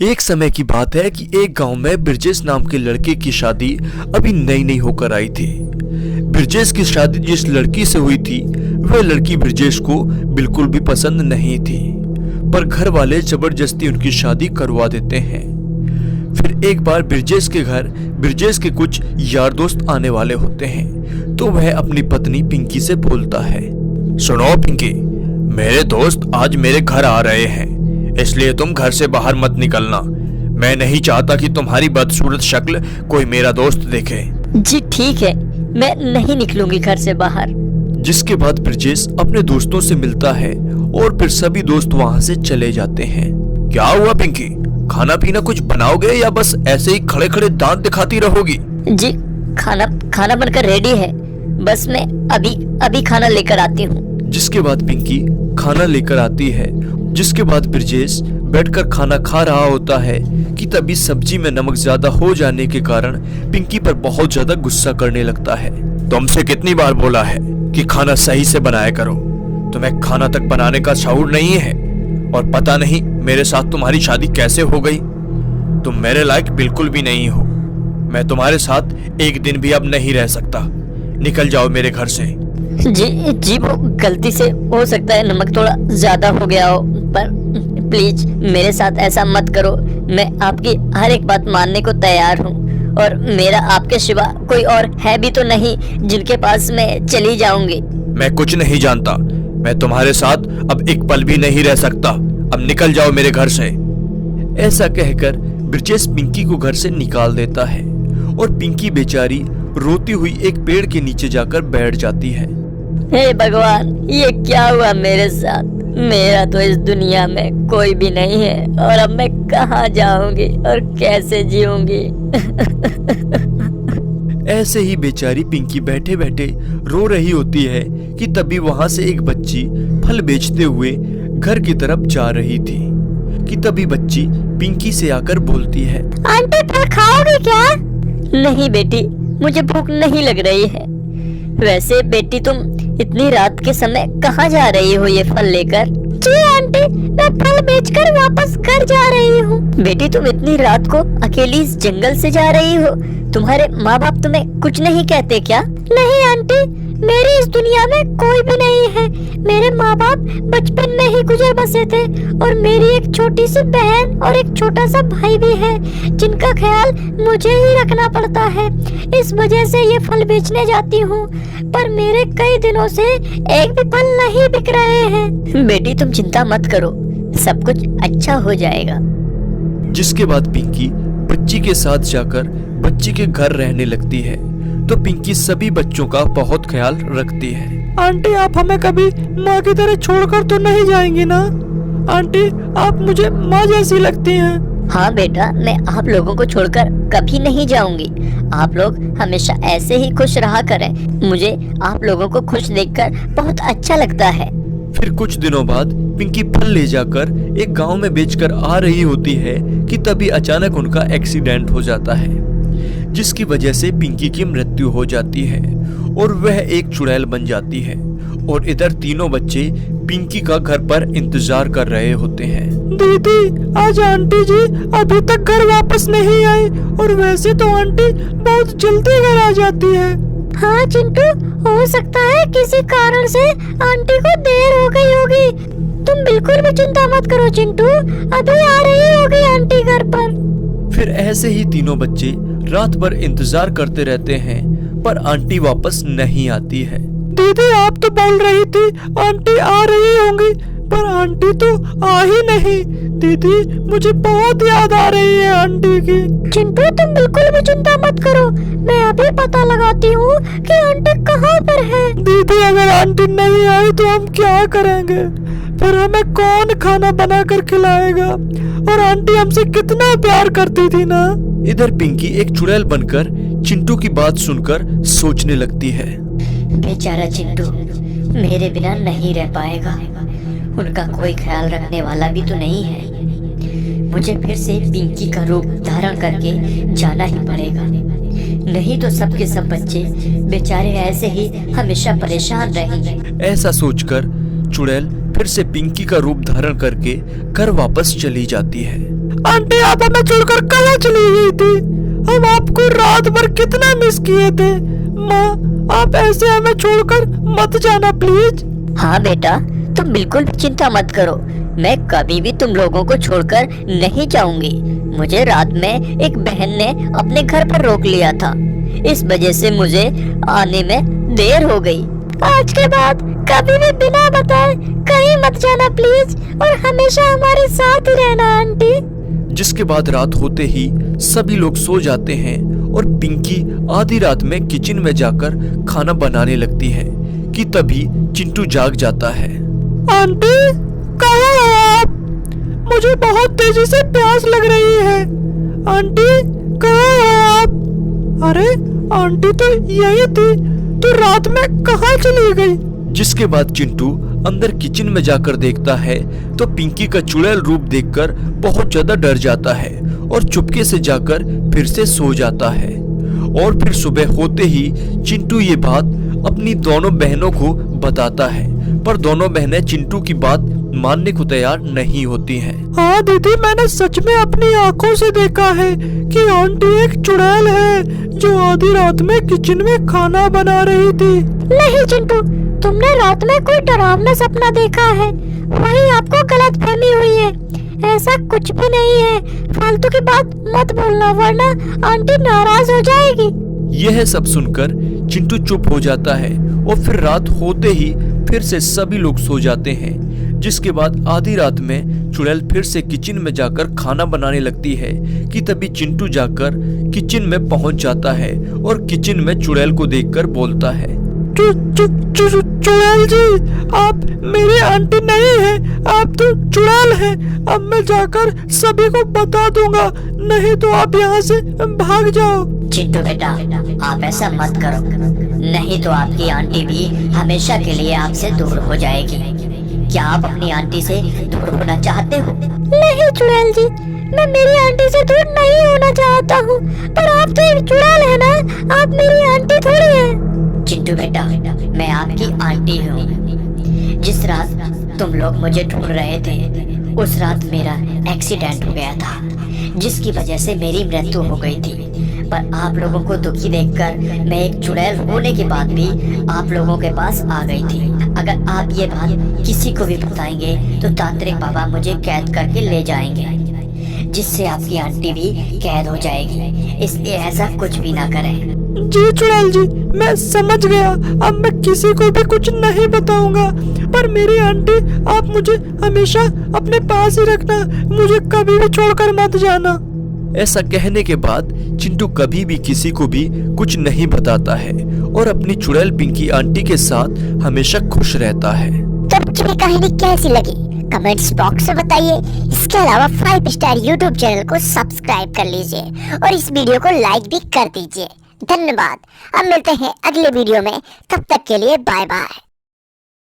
एक समय की बात है कि एक गांव में ब्रिजेश नाम के लड़के की शादी अभी नई नई होकर आई थी। ब्रिजेश की शादी जिस लड़की से हुई थी वह लड़की ब्रिजेश को बिल्कुल भी पसंद नहीं थी, पर घर वाले जबरदस्ती उनकी शादी करवा देते हैं। फिर एक बार ब्रिजेश के घर ब्रिजेश के कुछ यार दोस्त आने वाले होते हैं, तो वह अपनी पत्नी पिंकी से बोलता है, सुनो पिंकी, मेरे दोस्त आज मेरे घर आ रहे हैं, इसलिए तुम घर से बाहर मत निकलना। मैं नहीं चाहता कि तुम्हारी बदसूरत शक्ल कोई मेरा दोस्त देखे। जी ठीक है, मैं नहीं निकलूंगी घर से बाहर। जिसके बाद ब्रिजेश अपने दोस्तों से मिलता है और फिर सभी दोस्त वहां से चले जाते हैं। क्या हुआ पिंकी, खाना पीना कुछ बनाओगे या बस ऐसे ही खड़े खड़े दांत दिखाती रहोगी? जी खाना बनकर रेडी है, बस मैं अभी खाना लेकर आती हूँ। जिसके बाद पिंकी खाना लेकर आती है। जिसके बाद ब्रिजेश बैठकर खाना खा रहा होता है कि तभी सब्जी में नमक ज्यादा हो जाने के कारण पिंकी पर बहुत ज्यादा गुस्सा करने लगता है। तुमसे कितनी बार बोला है कि खाना सही से बनाया करो, तुम्हें खाना तक बनाने का शऊर नहीं है, और पता नहीं मेरे साथ तुम्हारी शादी कैसे हो गई। तुम मेरे लायक बिल्कुल भी नहीं हो। मैं तुम्हारे साथ एक दिन भी अब नहीं रह सकता। निकल जाओ मेरे घर से। जी वो गलती से हो सकता है, नमक थोड़ा ज्यादा हो गया हो, पर प्लीज मेरे साथ ऐसा मत करो। मैं आपकी हर एक बात मानने को तैयार हूँ, और मेरा आपके सिवा कोई और है भी तो नहीं जिनके पास मैं चली जाऊंगी। मैं कुछ नहीं जानता, मैं तुम्हारे साथ अब एक पल भी नहीं रह सकता। अब निकल जाओ मेरे घर से। ऐसा कहकर ब्रिजेश पिंकी को घर से निकाल देता है और पिंकी बेचारी रोती हुई एक पेड़ के नीचे जाकर बैठ जाती है। हे भगवान, ये क्या हुआ मेरे साथ? मेरा तो इस दुनिया में कोई भी नहीं है, और अब मैं कहाँ जाऊंगी और कैसे जीऊंगी? ऐसे ही बेचारी पिंकी बैठे बैठे रो रही होती है कि तभी वहां से एक बच्ची फल बेचते हुए घर की तरफ जा रही थी कि तभी बच्ची पिंकी से आकर बोलती है, आंटी फल खाओगी क्या? नहीं बेटी, मुझे भूख नहीं लग रही है। वैसे बेटी, तुम इतनी रात के समय कहाँ जा रही हो ये फल लेकर? जी आंटी, मैं फल बेचकर वापस घर जा रही हूँ। बेटी, तुम इतनी रात को अकेली इस जंगल से जा रही हो, तुम्हारे माँ बाप तुम्हें कुछ नहीं कहते क्या? नहीं आंटी, मेरी इस दुनिया में कोई भी नहीं है। मेरे माँ बाप बचपन में ही गुजर बसे थे, और मेरी एक छोटी सी बहन और एक छोटा सा भाई भी है, जिनका ख्याल मुझे ही रखना पड़ता है। इस वजह से ये फल बेचने जाती हूँ, पर मेरे कई दिनों से एक भी फल नहीं बिक रहे हैं। बेटी, तुम चिंता मत करो, सब कुछ अच्छा हो जाएगा। जिसके बाद पिंकी बच्ची के साथ जाकर बच्ची के घर रहने लगती है, तो पिंकी सभी बच्चों का बहुत ख्याल रखती है। आंटी, आप हमें कभी माँ की तरह छोड़कर तो नहीं जाएंगी ना? आंटी, आप मुझे माँ जैसी लगती हैं। हाँ बेटा, मैं आप लोगों को छोड़कर कभी नहीं जाऊंगी। आप लोग हमेशा ऐसे ही खुश रहा करें। मुझे आप लोगों को खुश देखकर बहुत अच्छा लगता है। फिर कुछ दिनों बाद पिंकी फल ले जाकर एक गांव में बेचकर आ रही होती है कि तभी अचानक उनका एक्सीडेंट हो जाता है, जिसकी वजह से पिंकी की मृत्यु हो जाती है और वह एक चुड़ैल बन जाती है। और इधर तीनों बच्चे पिंकी का घर पर इंतजार कर रहे होते हैं। दीदी, आज आंटी जी अभी तक घर वापस नहीं आई, और वैसे तो आंटी बहुत जल्दी घर आ जाती है। हाँ चिंटू, हो सकता है किसी कारण से आंटी को देर हो गई होगी। तुम बिल्कुल भी चिंता मत करो चिंटू, अभी आ रही होगी आंटी घर पर। फिर ऐसे ही तीनों बच्चे रात भर इंतजार करते रहते हैं, पर आंटी वापस नहीं आती है। दीदी, आप तो बोल रही थी आंटी आ रही होंगी, पर आंटी तो आ ही नहीं। दीदी, मुझे बहुत याद आ रही है आंटी की। चिंटू, तुम बिल्कुल भी चिंता मत करो, मैं अभी पता लगाती हूँ कि आंटी कहाँ पर है। दीदी, अगर आंटी नहीं आई तो हम क्या करेंगे? फिर हमें कौन खाना बनाकर खिलाएगा? और आंटी हमसे कितना प्यार करती थी ना। इधर पिंकी एक चुड़ैल बनकर चिंटू की बात सुनकर सोचने लगती है, बेचारा चिंटू मेरे बिना नहीं रह पाएगा, उनका कोई ख्याल रखने वाला भी तो नहीं है। मुझे फिर से पिंकी का रूप धारण करके जाना ही पड़ेगा, नहीं तो सबके सब बच्चे बेचारे ऐसे ही हमेशा परेशान रहेंगे। ऐसा सोचकर चुड़ैल फिर से पिंकी का रूप धारण करके घर वापस चली जाती है। आंटी आप हमें छोड़कर कहाँ चली गई थी? हम आपको रात भर कितना मिस किए थे। माँ आप ऐसे हमें छोड़कर मत जाना प्लीज। हाँ बेटा, तुम बिल्कुल भी चिंता मत करो, मैं कभी भी तुम लोगों को छोड़कर नहीं जाऊंगी। मुझे रात में एक बहन ने अपने घर पर रोक लिया था, इस वजह से मुझे आने में देर हो गई। आज के बाद कभी भी बिना बताए कहीं मत जाना प्लीज, और हमेशा हमारे साथ ही रहना आंटी। जिसके बाद रात होते ही सभी लोग सो जाते हैं और पिंकी आधी रात में किचन में जाकर खाना बनाने लगती है कि तभी चिंटू जाग जाता है। आंटी कहाँ हो आप? मुझे बहुत तेजी से प्यास लग रही है। आंटी कहाँ हो आप? अरे आंटी तो यही थी, तो रात में कहाँ चली गई? जिसके बाद चिंटू अंदर किचन में जाकर देखता है तो पिंकी का चुड़ैल रूप देखकर बहुत ज्यादा डर जाता है और चुपके से जाकर फिर से सो जाता है। और फिर सुबह होते ही चिंटू ये बात अपनी दोनों बहनों को बताता है, पर दोनों बहनें चिंटू की बात मानने को तैयार नहीं होती हैं। हाँ दीदी, मैंने सच में अपनी आंखों से देखा है कि आंटी एक चुड़ैल है जो आधी रात में किचन में खाना बना रही थी। नहीं चिंटू, तुमने रात में कोई डरावना सपना देखा है, वही आपको गलतफहमी हुई है। ऐसा कुछ भी नहीं है, फालतू की बात मत बोलना वरना आंटी नाराज हो जाएगी। यह सब सुनकर चिंटू चुप हो जाता है और फिर रात होते ही फिर से सभी लोग सो जाते हैं। जिसके बाद आधी रात में चुड़ैल फिर से किचन में जाकर खाना बनाने लगती है कि तभी चिंटू जाकर किचन में पहुंच जाता है और किचन में चुड़ैल को देखकर बोलता है, चुड़ैल जी, आप मेरी आंटी नहीं है, आप तो चुड़ैल हैं। अब मैं जाकर सभी को बता दूंगा, नहीं तो आप यहाँ से भाग जाओ। चिंटू बेटा, आप ऐसा मत करो, नहीं तो आपकी आंटी भी हमेशा के लिए आपसे दूर हो जाएगी। क्या आप अपनी आंटी से दूर होना चाहते हो? नहीं चुड़ैल जी, मैं मेरी आंटी से दूर नहीं होना चाहता हूँ, पर आप तो एक चुड़ैल है ना, आप मेरी आंटी थोड़ी है। चिंटू बेटा, मैं आपकी आंटी हूँ। जिस रात तुम लोग मुझे ढूंढ रहे थे, उस रात मेरा एक्सीडेंट हो गया था, जिसकी वजह से मेरी मृत्यु हो गई थी। पर आप लोगों को दुखी देखकर मैं एक चुड़ैल होने के बाद भी आप लोगों के पास आ गई थी। अगर आप ये बात किसी को भी बताएंगे तो तांत्रिक बाबा मुझे कैद करके ले जाएंगे, जिससे आपकी आंटी भी कैद हो जाएगी। इसलिए ऐसा कुछ भी ना करें। जी चुड़ैल जी, मैं समझ गया, अब मैं किसी को भी कुछ नहीं बताऊंगा। पर मेरी आंटी, आप मुझे हमेशा अपने पास ही रखना, मुझे कभी भी छोड़कर मत जाना। ऐसा कहने के बाद चिंटू कभी भी किसी को भी कुछ नहीं बताता है और अपनी चुड़ैल पिंकी आंटी के साथ हमेशा खुश रहता है। तो बच्चों की कहानी कैसी लगी कमेंट्स बॉक्स में बताइए। इसके अलावा 5 स्टार यूट्यूब चैनल को सब्सक्राइब कर लीजिए और इस वीडियो को लाइक भी कर दीजिए। धन्यवाद। अब मिलते हैं अगले वीडियो में, तब तक के लिए बाय बाय।